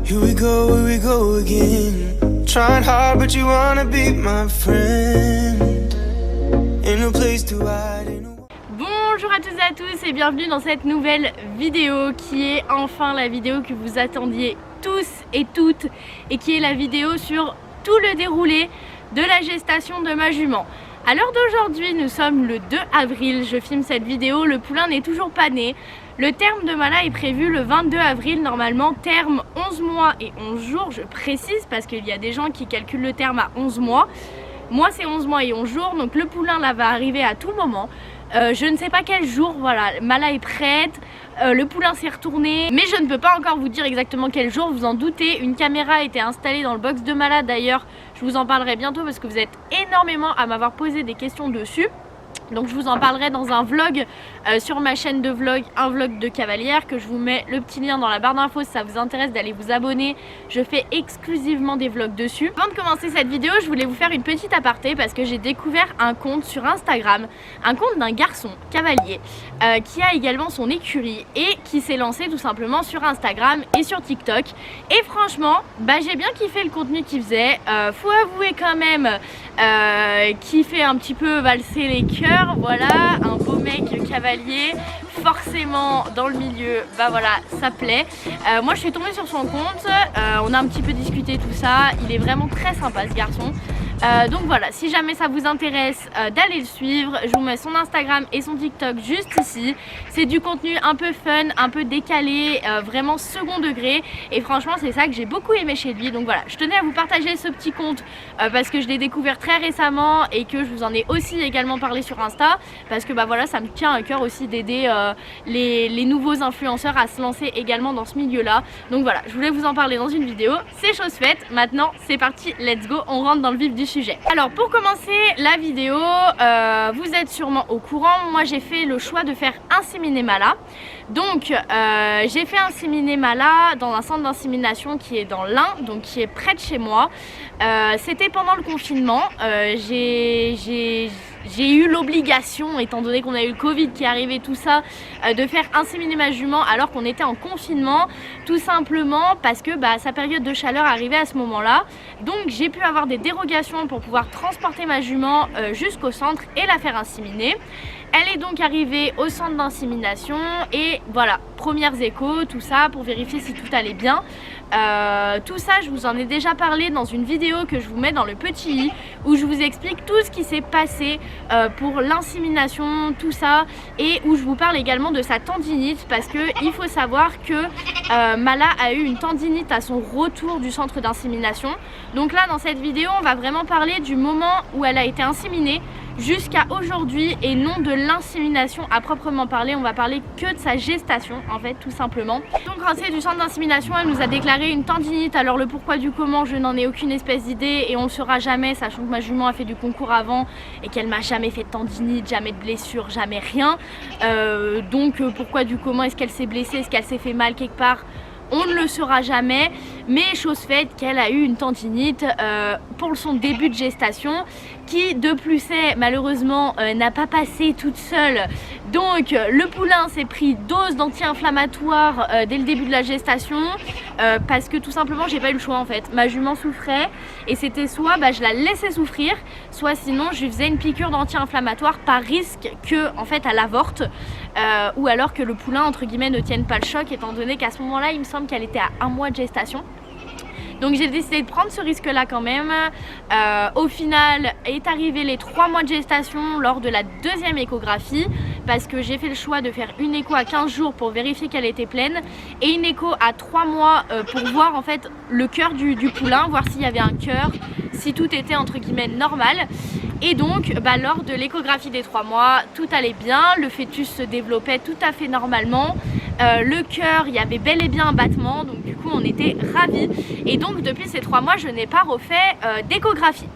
Here we go again. Trying hard, but you wanna be my friend. In a place to hide. Bonjour à toutes et à tous et bienvenue dans cette nouvelle vidéo qui est enfin la vidéo que vous attendiez tous et toutes et qui est la vidéo sur tout le déroulé de la gestation de ma jument. À l'heure d'aujourd'hui, nous sommes le 2 avril, je filme cette vidéo, le poulain n'est toujours pas né. Le terme de Mala est prévu le 22 avril, normalement terme 11 mois et 11 jours, je précise parce qu'il y a des gens qui calculent le terme à 11 mois. Moi c'est 11 mois et 11 jours, donc le poulain là va arriver à tout moment. Je ne sais pas quel jour, voilà, Mala est prête, le poulain s'est retourné, mais je ne peux pas encore vous dire exactement quel jour, vous en doutez. Une caméra a été installée dans le box de Mala d'ailleurs, je vous en parlerai bientôt parce que vous êtes énormément à m'avoir posé des questions dessus. Donc je vous en parlerai dans un vlog sur ma chaîne de vlog, un vlog de cavalière, que je vous mets le petit lien dans la barre d'infos si ça vous intéresse d'aller vous abonner. Je fais exclusivement des vlogs dessus. Avant de commencer cette vidéo, je voulais vous faire une petite aparté parce que j'ai découvert un compte sur Instagram, un compte d'un garçon cavalier qui a également son écurie et qui s'est lancé tout simplement sur Instagram et sur TikTok. Et franchement, j'ai bien kiffé le contenu qu'il faisait. Faut avouer quand même qu'il fait un petit peu valser les cœurs. Voilà, un beau mec cavalier, forcément dans le milieu, voilà, ça plaît. Moi je suis tombée sur son compte, on a un petit peu discuté tout ça, il est vraiment très sympa ce garçon. Donc voilà, si jamais ça vous intéresse d'aller le suivre, je vous mets son Instagram et son TikTok juste ici. C'est du contenu un peu fun, un peu décalé, vraiment second degré. Et franchement c'est ça que j'ai beaucoup aimé chez lui. Donc voilà, je tenais à vous partager ce petit compte parce que je l'ai découvert très récemment et que je vous en ai aussi également parlé sur Insta. Parce que voilà, ça me tient à cœur aussi d'aider les nouveaux influenceurs à se lancer également dans ce milieu là. Donc voilà, je voulais vous en parler dans une vidéo. C'est chose faite, maintenant c'est parti, let's go, on rentre dans le vif du sujet. Alors pour commencer la vidéo, vous êtes sûrement au courant, moi j'ai fait le choix de faire inséminer Mala. Donc j'ai fait inséminer Mala dans un centre d'insémination qui est dans l'Ain, donc qui est près de chez moi. C'était pendant le confinement, j'ai eu l'obligation, étant donné qu'on a eu le Covid qui est arrivé, tout ça, de faire inséminer ma jument alors qu'on était en confinement, tout simplement parce que sa période de chaleur arrivait à ce moment-là. Donc j'ai pu avoir des dérogations pour pouvoir transporter ma jument jusqu'au centre et la faire inséminer. Elle est donc arrivée au centre d'insémination et voilà, premières échos, tout ça pour vérifier si tout allait bien. Tout ça je vous en ai déjà parlé dans une vidéo que je vous mets dans le petit i où je vous explique tout ce qui s'est passé pour l'insémination, tout ça, et où je vous parle également de sa tendinite parce que il faut savoir que Mala a eu une tendinite à son retour du centre d'insémination. Donc là dans cette vidéo on va vraiment parler du moment où elle a été inséminée jusqu'à aujourd'hui et non de l'insémination à proprement parler. On va parler que de sa gestation en fait, tout simplement. Donc rentrée du centre d'insémination, elle nous a déclaré une tendinite. Alors le pourquoi du comment, je n'en ai aucune espèce d'idée et on le saura jamais, sachant que ma jument a fait du concours avant et qu'elle m'a jamais fait de tendinite, jamais de blessure, jamais rien. Donc pourquoi du comment, est-ce qu'elle s'est blessée, est-ce qu'elle s'est fait mal quelque part, on ne le saura jamais, mais chose faite qu'elle a eu une tendinite pour son début de gestation qui de plus est malheureusement n'a pas passé toute seule. Donc le poulain s'est pris dose d'anti-inflammatoire dès le début de la gestation parce que tout simplement j'ai pas eu le choix en fait. Ma jument souffrait et c'était soit je la laissais souffrir, soit sinon je lui faisais une piqûre d'anti-inflammatoire par risque que en fait elle avorte ou alors que le poulain entre guillemets ne tienne pas le choc, étant donné qu'à ce moment là il me semble qu'elle était à 1 mois de gestation. Donc j'ai décidé de prendre ce risque là quand même. Au final est arrivé les 3 mois de gestation lors de la deuxième échographie parce que j'ai fait le choix de faire une écho à 15 jours pour vérifier qu'elle était pleine et une écho à 3 mois pour voir en fait le cœur du poulain, voir s'il y avait un cœur, si tout était entre guillemets normal. Et donc lors de l'échographie des 3 mois, tout allait bien, le fœtus se développait tout à fait normalement. Le cœur, il y avait bel et bien un battement, donc du coup on était ravis. Et donc depuis ces 3 mois je n'ai pas refait d'échographie.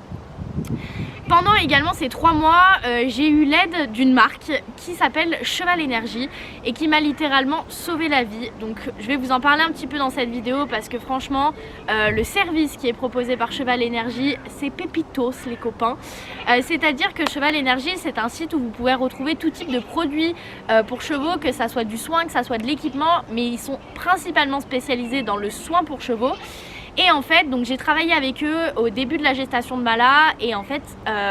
Pendant également ces 3 mois, j'ai eu l'aide d'une marque qui s'appelle Cheval Énergie et qui m'a littéralement sauvé la vie. Donc je vais vous en parler un petit peu dans cette vidéo parce que franchement, le service qui est proposé par Cheval Énergie, c'est pépitos les copains. C'est-à-dire que Cheval Énergie, c'est un site où vous pouvez retrouver tout type de produits pour chevaux, que ça soit du soin, que ça soit de l'équipement, mais ils sont principalement spécialisés dans le soin pour chevaux. Et en fait, donc j'ai travaillé avec eux au début de la gestation de Mala et en fait,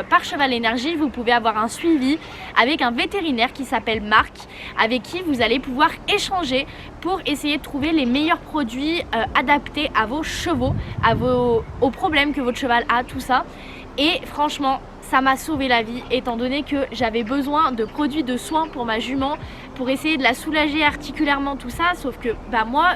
par Cheval Énergie, vous pouvez avoir un suivi avec un vétérinaire qui s'appelle Marc, avec qui vous allez pouvoir échanger pour essayer de trouver les meilleurs produits adaptés à vos chevaux, aux problèmes que votre cheval a, tout ça. Et franchement, ça m'a sauvé la vie étant donné que j'avais besoin de produits de soins pour ma jument pour essayer de la soulager articulairement, tout ça, sauf que moi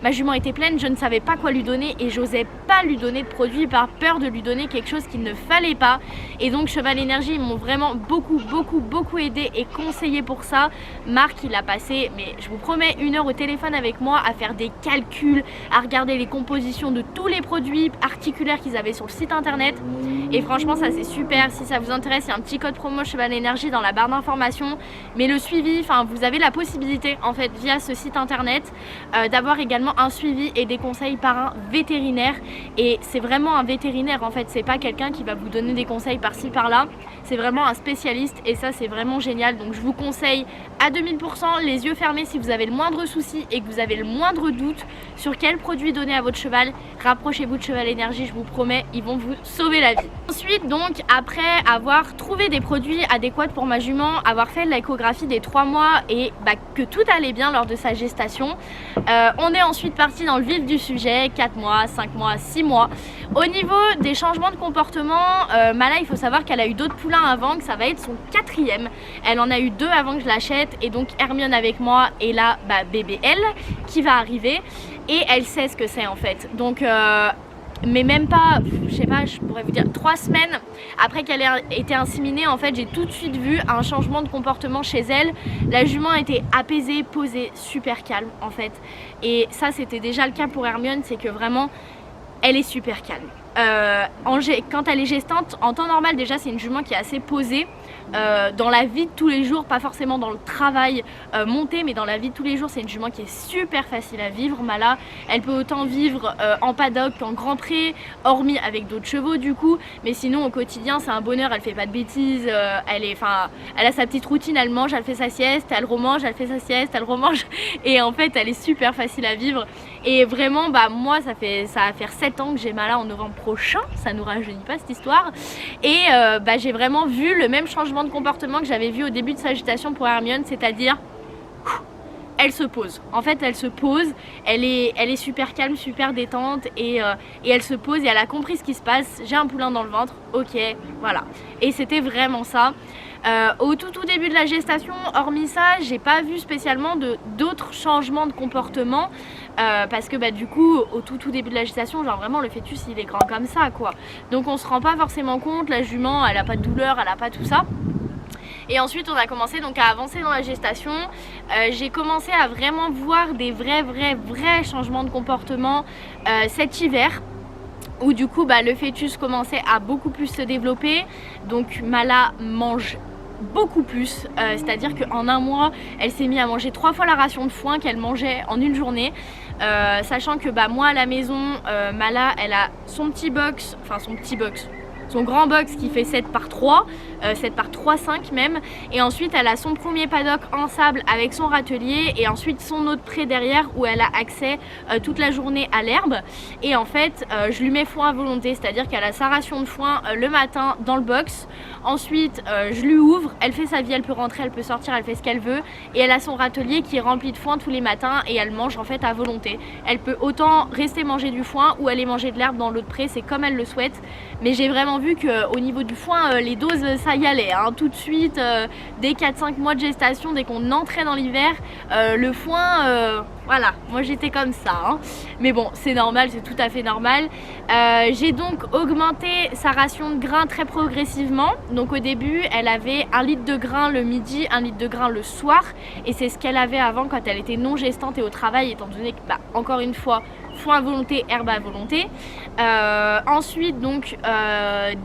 ma jument était pleine, je ne savais pas quoi lui donner et j'osais pas lui donner de produits par peur de lui donner quelque chose qu'il ne fallait pas. Et donc Cheval Énergie, ils m'ont vraiment beaucoup aidé et conseillé pour ça. Marc, il a passé, mais je vous promets, 1 heure au téléphone avec moi à faire des calculs, à regarder les compositions de tous les produits articulaires qu'ils avaient sur le site internet. Et franchement, ça c'est super. Si ça vous intéresse, il y a un petit code promo Cheval Énergie dans la barre d'information. Mais le suivi, enfin vous avez la possibilité en fait via ce site internet d'avoir également un suivi et des conseils par un vétérinaire. Et c'est vraiment un vétérinaire en fait, c'est pas quelqu'un qui va vous donner des conseils par-ci par-là. C'est vraiment un spécialiste et ça c'est vraiment génial. Donc je vous conseille à 2000% les yeux fermés si vous avez le moindre souci et que vous avez le moindre doute sur quel produit donner à votre cheval. Rapprochez-vous de Cheval Énergie, je vous promets, ils vont vous sauver la vie. Ensuite donc, après avoir trouvé des produits adéquats pour ma jument, avoir fait l'échographie des 3 mois et que tout allait bien lors de sa gestation, on est ensuite parti dans le vif du sujet. 4 mois, 5 mois, 6 mois. Au niveau des changements de comportement, Mala, il faut savoir qu'elle a eu d'autres poulains avant, que ça va être son 4e. Elle en a eu 2 avant que je l'achète et donc Hermione avec moi et là bébé elle qui va arriver et elle sait ce que c'est en fait. Donc mais même pas, je sais pas, je pourrais vous dire 3 semaines après qu'elle ait été inséminée, en fait j'ai tout de suite vu un changement de comportement chez elle. La jument était apaisée, posée, super calme en fait. Et ça c'était déjà le cas pour Hermione, c'est que vraiment elle est super calme. Quand elle est gestante, en temps normal déjà c'est une jument qui est assez posée. Dans la vie de tous les jours, pas forcément dans le travail monté, mais dans la vie de tous les jours, c'est une jument qui est super facile à vivre. Mala, elle peut autant vivre en paddock qu'en grand pré, hormis avec d'autres chevaux du coup, mais sinon au quotidien c'est un bonheur, elle fait pas de bêtises, elle a sa petite routine, elle mange, elle fait sa sieste, elle remange, elle fait sa sieste, elle remange, et en fait elle est super facile à vivre. Et vraiment moi ça va faire 7 ans que j'ai Mala en novembre prochain, ça nous rajeunit pas cette histoire, et j'ai vraiment vu le même changement de comportement que j'avais vu au début de sa gestation pour Hermione, c'est-à-dire elle se pose. En fait elle se pose, elle est super calme, super détente et elle se pose et elle a compris ce qui se passe. J'ai un poulain dans le ventre, ok, voilà. Et c'était vraiment ça. Au tout début de la gestation, hormis ça, j'ai pas vu spécialement d'autres changements de comportement parce que du coup au tout début de la gestation, genre vraiment le fœtus il est grand comme ça quoi. Donc on se rend pas forcément compte, la jument elle a pas de douleur, elle a pas tout ça. Et ensuite on a commencé donc à avancer dans la gestation. J'ai commencé à vraiment voir des vrais changements de comportement cet hiver, où du coup le fœtus commençait à beaucoup plus se développer. Donc Mala mange beaucoup plus, c'est-à-dire qu'en 1 mois elle s'est mise à manger 3 fois la ration de foin qu'elle mangeait en une journée, sachant que moi à la maison, Mala elle a son grand box qui fait 7 par 3, 7 par 3,5 même, et ensuite elle a son premier paddock en sable avec son râtelier et ensuite son autre pré derrière où elle a accès toute la journée à l'herbe. Et en fait je lui mets foin à volonté, c'est à dire qu'elle a sa ration de foin le matin dans le box, ensuite je lui ouvre, elle fait sa vie, elle peut rentrer, elle peut sortir, elle fait ce qu'elle veut, et elle a son râtelier qui est rempli de foin tous les matins et elle mange en fait à volonté. Elle peut autant rester manger du foin ou aller manger de l'herbe dans l'autre pré, c'est comme elle le souhaite. Mais j'ai vraiment vu qu'au niveau du foin, les doses ça y allait hein. Tout de suite, dès 4-5 mois de gestation, dès qu'on entrait dans l'hiver, le foin, voilà, moi j'étais comme ça hein. Mais bon, c'est normal, c'est tout à fait normal. J'ai donc augmenté sa ration de grains très progressivement. Donc au début elle avait 1 litre de grains le midi, 1 litre de grains le soir, et c'est ce qu'elle avait avant quand elle était non gestante et au travail, étant donné que encore une fois foin à volonté, herbe à volonté. Ensuite donc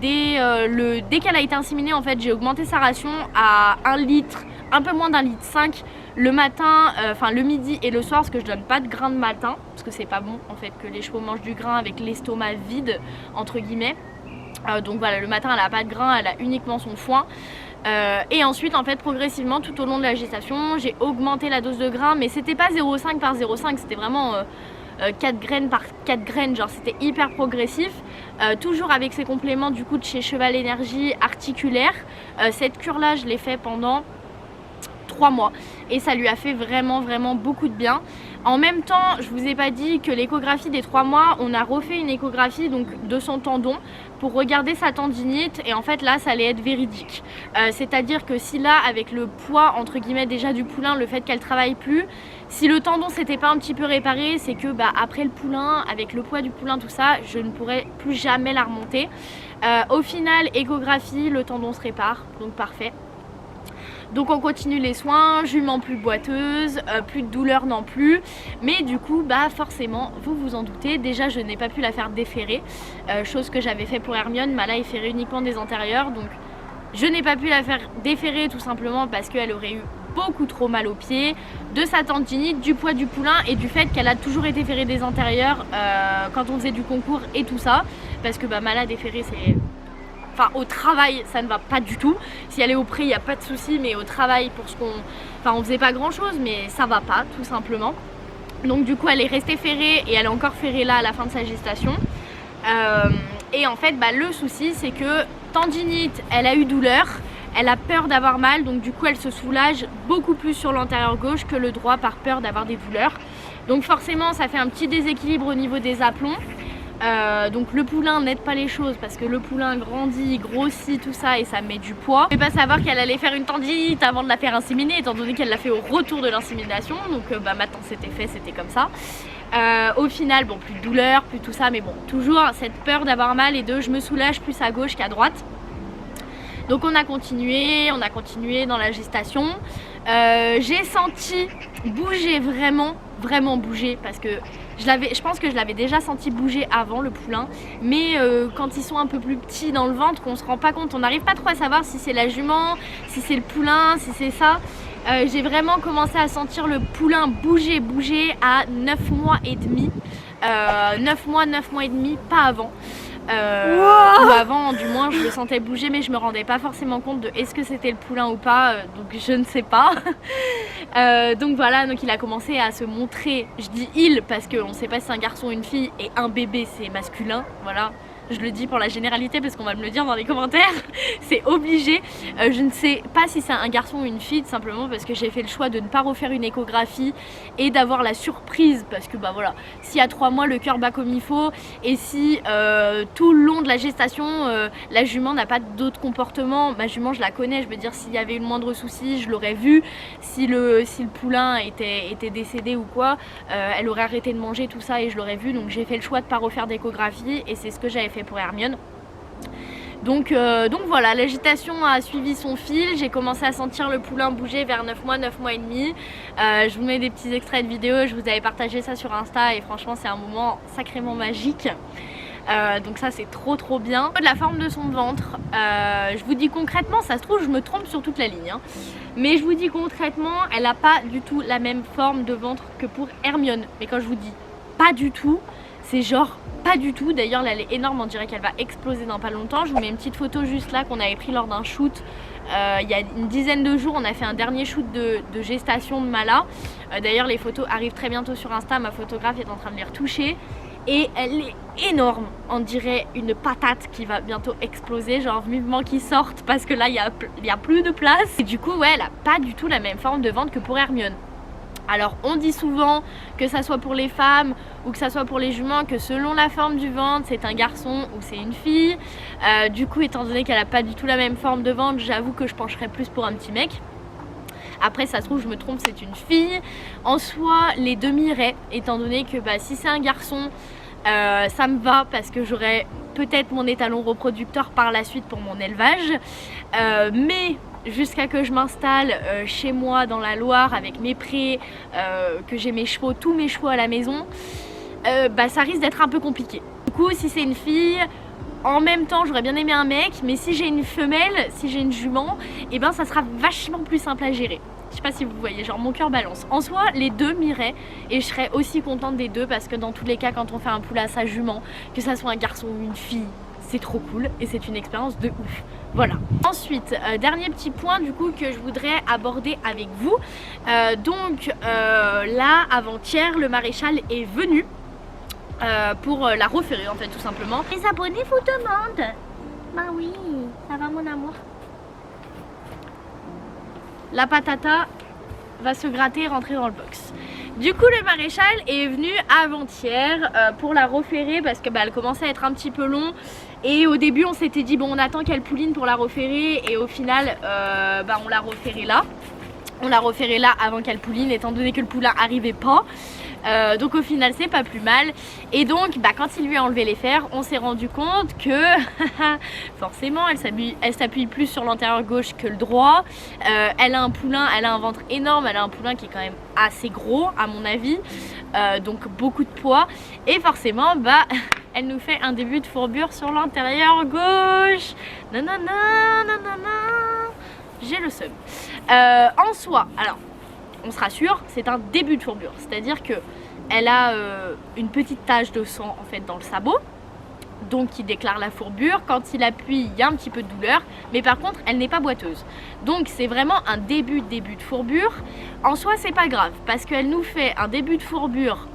dès qu'elle a été inséminée, en fait j'ai augmenté sa ration à 1 litre, un peu moins d'1,5 litre le matin, enfin le midi et le soir, parce que je donne pas de grain de matin parce que c'est pas bon en fait que les chevaux mangent du grain avec l'estomac vide entre guillemets. Donc voilà, le matin elle a pas de grain, elle a uniquement son foin. Et ensuite en fait progressivement tout au long de la gestation j'ai augmenté la dose de grains, mais c'était pas 0,5 par 0,5, c'était vraiment 4 graines par 4 graines, genre c'était hyper progressif, toujours avec ces compléments du coup de chez Cheval Énergie articulaire. Cette cure là je l'ai fait pendant 3 mois et ça lui a fait vraiment beaucoup de bien. En même temps, je vous ai pas dit que l'échographie des 3 mois, on a refait une échographie donc de son tendon pour regarder sa tendinite, et en fait là ça allait être véridique. C'est à dire que si là avec le poids entre guillemets déjà du poulain, le fait qu'elle travaille plus, si le tendon s'était pas un petit peu réparé, c'est que après le poulain, avec le poids du poulain tout ça, je ne pourrais plus jamais la remonter. Au final échographie, le tendon se répare, donc parfait. Donc on continue les soins, jument plus boiteuse, plus de douleur non plus. Mais du coup forcément, vous vous en doutez, déjà je n'ai pas pu la faire déferrer, chose que j'avais fait pour Hermione. Mala efférait uniquement des antérieurs, donc je n'ai pas pu la faire déferrer tout simplement parce qu'elle aurait eu beaucoup trop mal aux pieds, de sa tendinite, du poids du poulain et du fait qu'elle a toujours été ferrée des antérieurs quand on faisait du concours et tout ça, parce que Mala déferrée c'est... Enfin au travail ça ne va pas du tout, si elle est au pré il n'y a pas de souci, mais au travail pour ce qu'on... Enfin on faisait pas grand chose mais ça va pas tout simplement. Donc du coup elle est restée ferrée et elle est encore ferrée là à la fin de sa gestation. Et en fait le souci c'est que tendinite, elle a eu douleur, elle a peur d'avoir mal, donc du coup elle se soulage beaucoup plus sur l'antérieur gauche que le droit par peur d'avoir des douleurs. Donc forcément ça fait un petit déséquilibre au niveau des aplombs. Donc le poulain n'aide pas les choses parce que le poulain grandit, grossit, tout ça, et ça met du poids. Je ne vais pas savoir qu'elle allait faire une tendinite avant de la faire inséminer, étant donné qu'elle l'a fait au retour de l'insémination. Donc maintenant c'était fait, c'était comme ça. Au final, bon, plus de douleur, plus tout ça, mais bon, toujours cette peur d'avoir mal et de je me soulage plus à gauche qu'à droite. Donc on a continué dans la gestation. J'ai senti bouger vraiment bouger, parce que je pense que je l'avais déjà senti bouger avant le poulain, mais quand ils sont un peu plus petits dans le ventre, qu'on se rend pas compte, on n'arrive pas trop à savoir si c'est la jument, si c'est le poulain, si c'est ça. J'ai vraiment commencé à sentir le poulain bouger à 9 mois et demi. 9 mois et demi, pas avant. Ou avant du moins je le sentais bouger, mais je me rendais pas forcément compte de est-ce que c'était le poulain ou pas, donc je ne sais pas. Donc voilà, donc il a commencé à se montrer, je dis il parce qu'on sait pas si c'est un garçon ou une fille, et un bébé c'est masculin, voilà. Je le dis pour la généralité parce qu'on va me le dire dans les commentaires, c'est obligé. Je ne sais pas si c'est un garçon ou une fille, tout simplement parce que j'ai fait le choix de ne pas refaire une échographie et d'avoir la surprise, parce que voilà, si à 3 mois le cœur bat comme il faut, et si tout le long de la gestation la jument n'a pas d'autres comportements, ma jument je la connais, je veux dire s'il y avait eu le moindre souci je l'aurais vu, si le poulain était décédé ou quoi, elle aurait arrêté de manger tout ça et je l'aurais vu. Donc j'ai fait le choix de ne pas refaire d'échographie et c'est ce que j'avais fait pour Hermione. Donc voilà, l'agitation a suivi son fil, j'ai commencé à sentir le poulain bouger vers 9 mois et demi. Je vous mets des petits extraits de vidéos, je vous avais partagé ça sur Insta et franchement c'est un moment sacrément magique. Donc ça c'est trop bien. De la forme de son ventre, je vous dis concrètement, ça se trouve je me trompe sur toute la ligne, hein, mais je vous dis concrètement, elle n'a pas du tout la même forme de ventre que pour Hermione. Mais quand je vous dis pas du tout, c'est genre pas du tout. D'ailleurs là elle est énorme, on dirait qu'elle va exploser dans pas longtemps. Je vous mets une petite photo juste là qu'on avait pris lors d'un shoot il y a une dizaine de jours. On a fait un dernier shoot de gestation de Mala. D'ailleurs les photos arrivent très bientôt sur Insta, ma photographe est en train de les retoucher. Et elle est énorme, on dirait une patate qui va bientôt exploser, genre vivement qu'ils sortent parce que là il y a plus de place. Et du coup ouais, elle a pas du tout la même forme de ventre que pour Hermione. Alors on dit souvent que ça soit pour les femmes ou que ça soit pour les juments, que selon la forme du ventre c'est un garçon ou c'est une fille. Du coup étant donné qu'elle a pas du tout la même forme de ventre, j'avoue que je pencherais plus pour un petit mec. Après ça se trouve je me trompe, c'est une fille. En soi les deux m'iraient, étant donné que si c'est un garçon ça me va parce que j'aurai peut-être mon étalon reproducteur par la suite pour mon élevage. Mais jusqu'à que je m'installe chez moi dans la Loire avec mes prés, que j'ai mes chevaux, tous mes chevaux à la maison, ça risque d'être un peu compliqué. Du coup, si c'est une fille, en même temps j'aurais bien aimé un mec, mais si j'ai une femelle, si j'ai une jument, et ben ça sera vachement plus simple à gérer. Je sais pas si vous voyez, genre mon cœur balance. En soi, les deux m'iraient et je serais aussi contente des deux parce que dans tous les cas, quand on fait un poule à sa jument, que ça soit un garçon ou une fille, c'est trop cool et c'est une expérience de ouf. Voilà. Ensuite, dernier petit point du coup que je voudrais aborder avec vous. Là, avant-hier, le maréchal est venu pour la reférer en fait tout simplement. Les abonnés vous demandent. Bah oui, ça va mon amour. La patata va se gratter et rentrer dans le box. Du coup le maréchal est venu avant-hier pour la reférer parce que elle commençait à être un petit peu long. Et au début on s'était dit bon on attend qu'elle pouline pour la reférer et au final on l'a reféré là. On l'a reféré là avant qu'elle pouline étant donné que le poulain n'arrivait pas. Donc au final c'est pas plus mal. Et donc quand il lui a enlevé les fers, on s'est rendu compte que forcément elle s'appuie plus sur l'antérieur gauche que le droit. Elle a un poulain, elle a un ventre énorme, elle a un poulain qui est quand même assez gros à mon avis, donc beaucoup de poids. Et forcément elle nous fait un début de fourbure sur l'antérieur gauche. Nanana, nanana. J'ai le seum. En soi, alors on se rassure, c'est un début de fourbure, c'est-à-dire que elle a une petite tache de sang en fait dans le sabot, donc qui déclare la fourbure. Quand il appuie, il y a un petit peu de douleur, mais par contre elle n'est pas boiteuse. Donc c'est vraiment un début de fourbure. En soi c'est pas grave, parce qu'elle nous fait un début de fourbure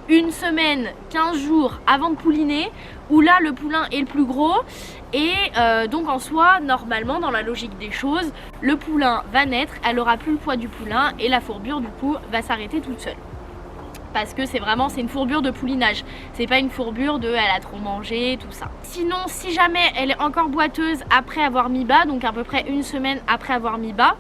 une semaine, 15 jours avant de pouliner, où là le poulain est le plus gros. Et donc en soi, normalement, dans la logique des choses, le poulain va naître, elle aura plus le poids du poulain et la fourbure du coup va s'arrêter toute seule. Parce que c'est une fourbure de poulinage, c'est pas une fourbure de elle a trop mangé, tout ça. Sinon, si jamais elle est encore boiteuse après avoir mis bas, donc à peu près une semaine après avoir mis bas,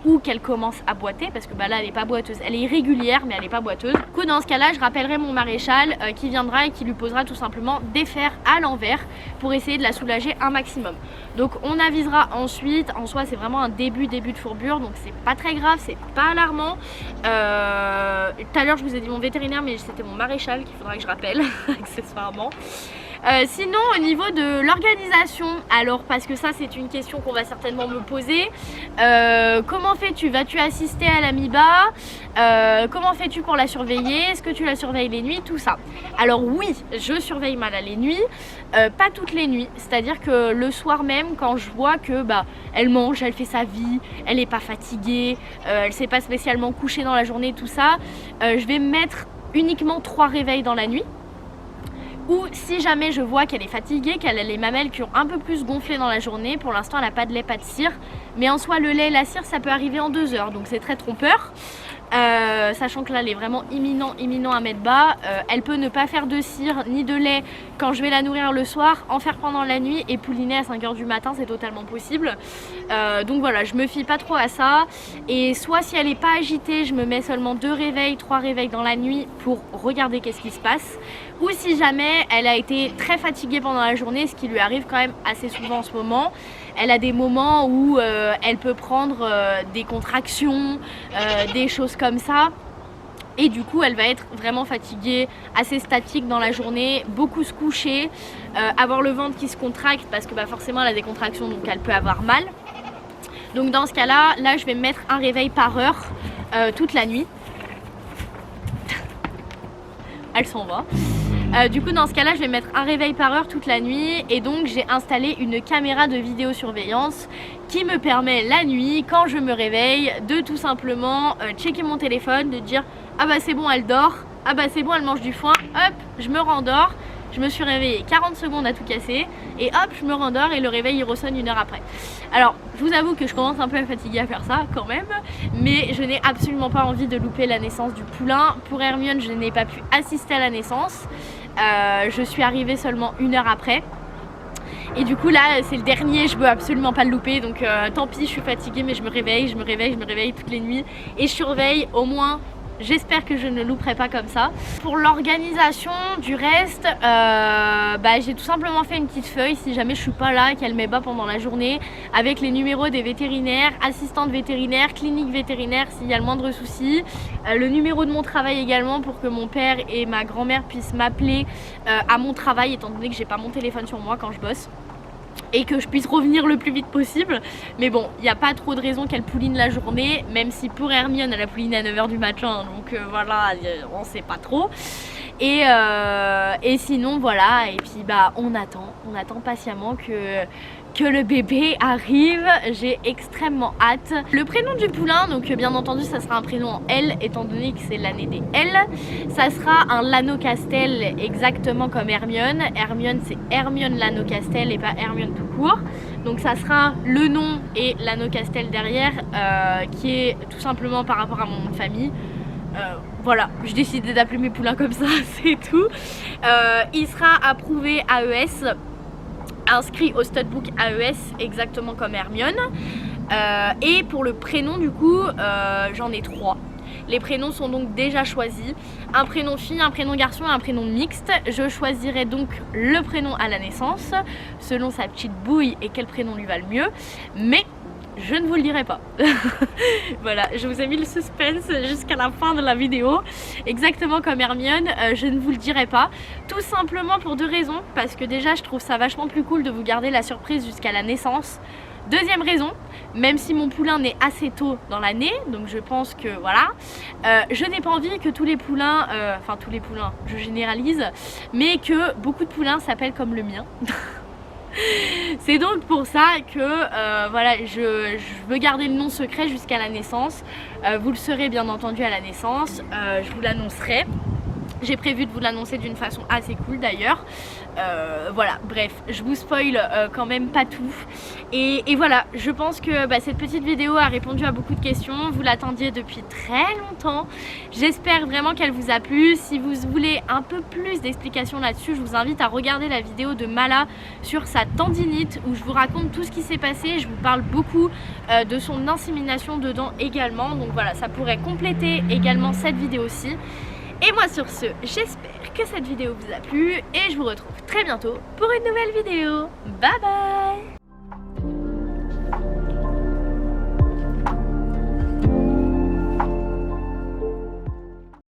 ou qu'elle commence à boiter, parce que là elle est pas boiteuse, elle est irrégulière mais elle est pas boiteuse. Du coup dans ce cas là je rappellerai mon maréchal qui viendra et qui lui posera tout simplement des fers à l'envers pour essayer de la soulager un maximum. Donc on avisera ensuite. En soi c'est vraiment un début de fourbure, donc c'est pas très grave, c'est pas alarmant. Tout à l'heure je vous ai dit mon vétérinaire, mais c'était mon maréchal qu'il faudra que je rappelle accessoirement. Sinon au niveau de l'organisation, alors parce que ça c'est une question qu'on va certainement me poser, comment fais-tu? Vas-tu assister à la mi-bas? Comment fais-tu pour la surveiller? Est-ce que tu la surveilles les nuits? Tout ça. Alors oui, je surveille Mala les nuits, pas toutes les nuits, c'est-à-dire que le soir même quand je vois que elle mange, elle fait sa vie, elle n'est pas fatiguée, elle s'est pas spécialement couchée dans la journée, tout ça, je vais mettre uniquement 3 réveils dans la nuit. Ou si jamais je vois qu'elle est fatiguée, qu'elle a les mamelles qui ont un peu plus gonflé dans la journée, pour l'instant elle n'a pas de lait, pas de cire, mais en soi le lait et la cire ça peut arriver en 2 heures, donc c'est très trompeur. Sachant que là elle est vraiment imminent à mettre bas. Elle peut ne pas faire de cire ni de lait quand je vais la nourrir le soir, en faire pendant la nuit et pouliner à 5 h du matin, c'est totalement possible. Donc voilà, je me fie pas trop à ça. Et soit si elle est pas agitée, je me mets seulement 2 réveils, 3 réveils dans la nuit pour regarder qu'est-ce qui se passe. Ou si jamais elle a été très fatiguée pendant la journée, ce qui lui arrive quand même assez souvent en ce moment, elle a des moments où elle peut prendre des contractions, des choses comme ça. Et du coup elle va être vraiment fatiguée, assez statique dans la journée, beaucoup se coucher, avoir le ventre qui se contracte parce que forcément elle a des contractions, donc elle peut avoir mal. Donc dans ce cas là, je vais mettre un réveil par heure toute la nuit. Elle s'en va. Du coup dans ce cas là je vais mettre un réveil par heure toute la nuit, et donc j'ai installé une caméra de vidéosurveillance qui me permet la nuit quand je me réveille de tout simplement checker mon téléphone, de dire ah c'est bon elle dort, ah c'est bon elle mange du foin, hop je me rendors. Je me suis réveillée 40 secondes à tout casser et hop je me rendors et le réveil il ressonne 1 heure après. Alors je vous avoue que je commence un peu à fatiguer à faire ça quand même, mais je n'ai absolument pas envie de louper la naissance du poulain. Pour Hermione je n'ai pas pu assister à la naissance, je suis arrivée seulement 1 heure après. Et du coup là c'est le dernier, je veux absolument pas le louper, donc tant pis, je suis fatiguée mais je me réveille toutes les nuits et je surveille au moins j'espère que je ne louperai pas comme ça. Pour l'organisation du reste, j'ai tout simplement fait une petite feuille si jamais je suis pas là, qu'elle m'est pas pendant la journée, avec les numéros des vétérinaires, assistantes vétérinaires, cliniques vétérinaires s'il y a le moindre souci, le numéro de mon travail également pour que mon père et ma grand-mère puissent m'appeler à mon travail étant donné que j'ai pas mon téléphone sur moi quand je bosse. Et que je puisse revenir le plus vite possible. Mais bon, il n'y a pas trop de raison qu'elle pouline la journée, même si pour Hermione elle a pouliné à 9 h du matin, donc voilà, on sait pas trop. Et sinon voilà, et puis on attend patiemment que le bébé arrive. J'ai extrêmement hâte. Le prénom du poulain, donc bien entendu ça sera un prénom en L étant donné que c'est l'année des L. Ça sera un Lanocastel exactement comme Hermione. Hermione c'est Hermione Lanocastel et pas Hermione tout court. Donc ça sera le nom et Lanocastel derrière qui est tout simplement par rapport à mon nom de famille. Voilà, j'ai décidé d'appeler mes poulains comme ça, c'est tout. Il sera approuvé AES, inscrit au studbook AES exactement comme Hermione. Et pour le prénom du coup, j'en ai 3. Les prénoms sont donc déjà choisis. Un prénom fille, un prénom garçon et un prénom mixte. Je choisirai donc le prénom à la naissance, selon sa petite bouille et quel prénom lui va le mieux. Mais je ne vous le dirai pas. Voilà, je vous ai mis le suspense jusqu'à la fin de la vidéo. Exactement comme Hermione, je ne vous le dirai pas. Tout simplement pour 2 raisons. Parce que déjà, je trouve ça vachement plus cool de vous garder la surprise jusqu'à la naissance. Deuxième raison, même si mon poulain naît assez tôt dans l'année, donc je pense que voilà, je n'ai pas envie que tous les poulains, tous les poulains, je généralise, mais que beaucoup de poulains s'appellent comme le mien. C'est donc pour ça que voilà, je veux garder le nom secret jusqu'à la naissance. Vous le saurez bien entendu à la naissance, je vous l'annoncerai. J'ai prévu de vous l'annoncer d'une façon assez cool d'ailleurs. Voilà, bref, je vous spoil quand même pas tout. Et voilà, je pense que cette petite vidéo a répondu à beaucoup de questions. Vous l'attendiez depuis très longtemps. J'espère vraiment qu'elle vous a plu. Si vous voulez un peu plus d'explications là-dessus, je vous invite à regarder la vidéo de Mala sur sa tendinite où je vous raconte tout ce qui s'est passé. Je vous parle beaucoup de son insémination dedans également. Donc voilà, ça pourrait compléter également cette vidéo-ci. Et moi sur ce, j'espère que cette vidéo vous a plu et je vous retrouve très bientôt pour une nouvelle vidéo. Bye bye!